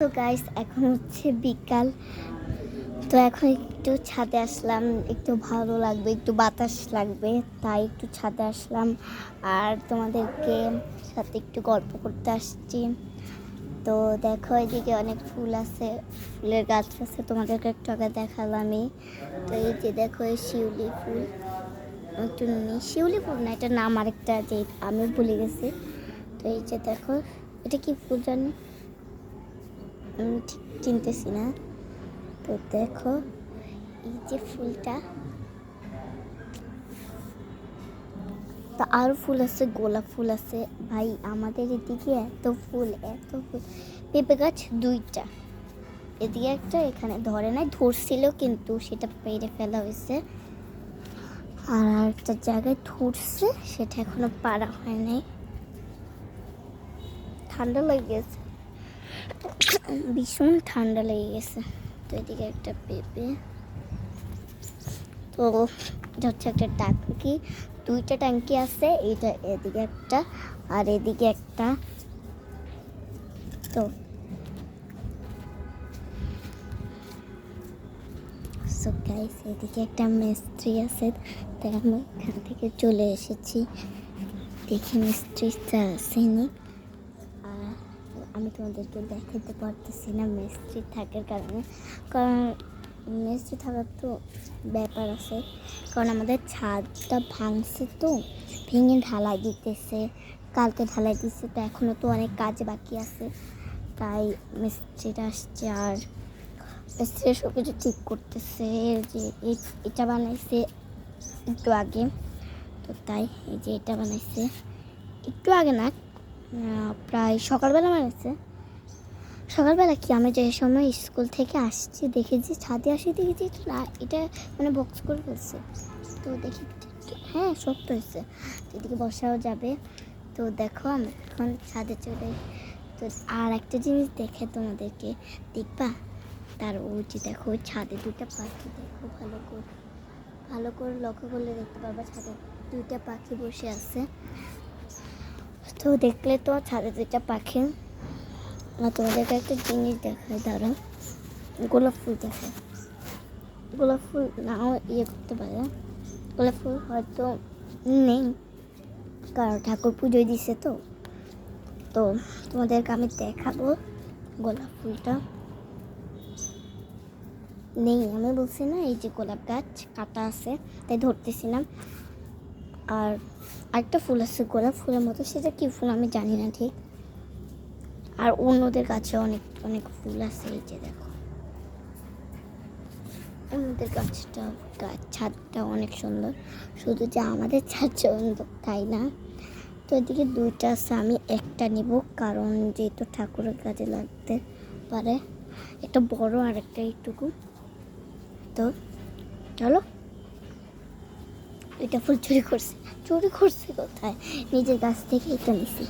তো গাইস এখন হচ্ছে বিকাল। তো এখন একটু ছাদে আসলাম, একটু ভালো লাগবে, একটু বাতাস লাগবে, তাই একটু ছাদে আসলাম আর তোমাদেরকে সাথে একটু গল্প করতে আসছি। তো দেখো এদিকে অনেক ফুল আছে, ফুলের গাছ আছে, তোমাদেরকে একটু আগে দেখালামই। তো এই যে দেখো এই শিউলি ফুল, একটু শিউলি ফুল না, এটা নাম আরেকটা, যে আমি ভুলে গেছি। তো এই যে দেখো এটা কি ফুল জানি, আমি ঠিক চিনতেছি না। তো দেখো এই যে ফুলটা, তো আরও ফুল আছে, গোলাপ ফুল আছে। ভাই আমাদের এদিকে এত ফুল, এত ফুল। পেঁপে গাছ দুইটা, এদিকে একটা, এখানে ধরে নাই, ধরছিল কিন্তু সেটা পেরে ফেলা হয়েছে। আর একটা জায়গায় ধরছে, সেটা এখনো পারা হয় নাই। ঠান্ডা লেগে গেছে, ভীষণ ঠান্ডা লেগে গেছে। তো এদিকে একটা পেঁপে, তো এটা হচ্ছে একটা ট্যাঙ্কি, দুইটা ট্যাঙ্কি আছে, এইটা এদিকে একটা আর এদিকে একটা। তো সো গাইস এদিকে একটা মিস্ত্রি আছে, তাই আমি এখান থেকে চলে এসেছি, দেখি মিস্ত্রিটা আসেনি। আর আমি তোমাদেরকে দেখাতে পারতেছি না মিস্ত্রি থাকার কারণে, কারণ মিস্ত্রি থাকার তো ব্যাপার আছে, কারণ আমাদের ছাদটা ভাঙছে, তো ভেঙে ঢালাই দিতেছে, কালকে ঢালাই দিচ্ছে, তো এখনও তো অনেক কাজ বাকি আছে, তাই মিস্ত্রিটা আসছে। আর মিস্ত্রি সব কিছু ঠিক করতেছে, যে এটা বানাইছে একটু আগে, তো তাই এই যে এটা বানাইছে একটু আগে না, প্রায় সকালবেলা বানাইছে। সকালবেলা কি, আমি যে সময় স্কুল থেকে আসছি দেখেছি, ছাদে আসি দেখেছি না, এটা মানে বক্স করে ফেলছে। তো দেখি হ্যাঁ শক্ত হয়েছে, তো এদিকে বসাও যাবে। তো দেখো আমি এখন ছাদে চলে, তো আর একটা জিনিস দেখে তোমাদেরকে দেখবা, তার ওই যে দেখো ওই ছাদে দুইটা পাখি, দেখো ভালো করে লক্ষ্য করলে দেখতে পারবা, ছাদে দুইটা পাখি বসে আছে। তো দেখলে তো ছাদে দুইটা পাখি। আর তোমাদেরকে একটা জিনিস দেখায়, দাঁড়াও, গোলাপ ফুল দেখো, গোলাপ ফুল নাও ইয়ে করতে পারে, গোলাপ ফুল হয়তো নেই, কারণ ঠাকুর পুজোয় দিছে, তো তো তোমাদেরকে আমি দেখাবো গোলাপ ফুলটা নেই, আমি বলছি না, এই যে গোলাপ গাছ কাটা আছে তাই ধরতেছিলাম। আর আরেকটা ফুল আছে গোলাপ ফুলের মতো, সেটা কি ফুল আমি জানি না ঠিক। আর অন্যদের গাছে অনেক অনেক ফুল আছে, এই যে দেখো অন্যদের ছাদটা অনেক সুন্দর, শুধু যে আমাদের ছাদ সুন্দর তাই না। তো এদিকে দুইটা আছে, আমি একটা নিব, কারণ যেহেতু ঠাকুরের কাজে লাগতে পারে, একটা বড় আর একটা এইটুকু। তো চলো, দুইটা ফুল চুরি করছে কোথায়, নিজের গাছ থেকে এটা নিছি।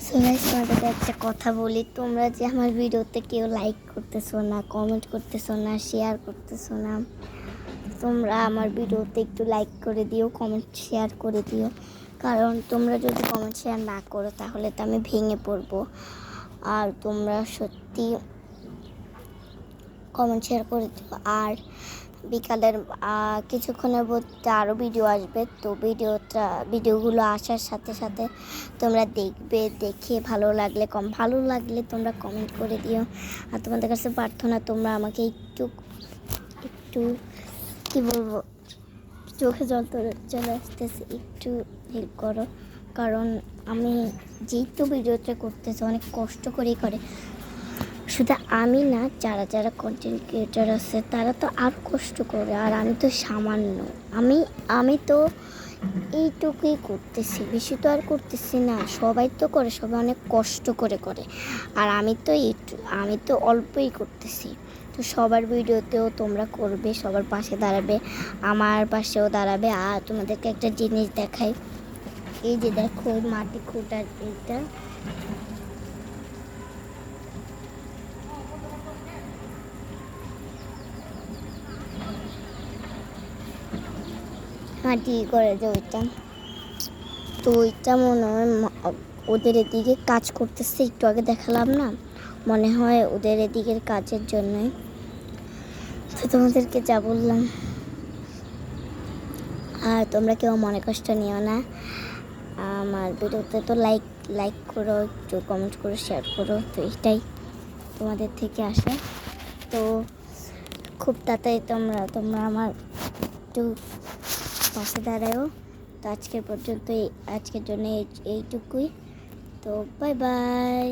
সো গাইস তোমাদেরকে একটা কথা বলি, তোমরা যে আমার ভিডিওতে কেউ লাইক করতেছো না, কমেন্ট করতেছো না, শেয়ার করতেছো না, তোমরা আমার ভিডিওতে একটু লাইক করে দিও, কমেন্ট শেয়ার করে দিও, কারণ তোমরা যদি কমেন্ট শেয়ার না করো তাহলে তো আমি ভেঙে পড়বো। আর তোমরা সত্যি কমেন্ট শেয়ার করে দিও। আর বিকালের কিছুক্ষণের মধ্যে আরও ভিডিও আসবে, তো ভিডিওগুলো আসার সাথে সাথে তোমরা দেখবে, দেখে ভালো লাগলে তোমরা কমেন্ট করে দিও। আর তোমাদের কাছে প্রার্থনা, তোমরা আমাকে একটু কী বলবো, চোখে জল চলে আসতেছে, একটু হেল্প করো, কারণ আমি যেই তো ভিডিওটা করতেছি অনেক কষ্ট করেই করে, শুধু আমি না, যারা কন্টেন্ট ক্রিয়েটার আছে তারা তো আরও কষ্ট করে, আর আমি তো সামান্য, আমি তো এইটুকুই করতেছি, বেশি তো আর করতেছি না, সবাই তো করে, সবাই অনেক কষ্ট করে, আর আমি তো অল্পই করতেছি। তো সবার ভিডিওতেও তোমরা করবে, সবার পাশে দাঁড়াবে, আমার পাশেও দাঁড়াবে। আর তোমাদেরকে একটা জিনিস দেখাই, এই যে দেখো মাটি খোঁটার এইটা, মাটি করে যে ওইটা, তো ওইটা মনে হয় ওদের এদিকে কাজ করতেছে, একটু আগে দেখালাম না, মনে হয় ওদের এদিকের কাজের জন্যই। তো তোমাদেরকে যা বললাম, আর তোমরা কেউ মনে কষ্ট নিও না। আমার ভিডিওতে তো লাইক করো, একটু কমেন্ট করো, শেয়ার করো। তো এটাই তোমাদের থেকে আসে। তো খুব তাড়াতাড়ি তোমরা আমার একটু পাশে দাঁড়াও। তো আজকের জন্য এইটুকুই। তো বাই বাই।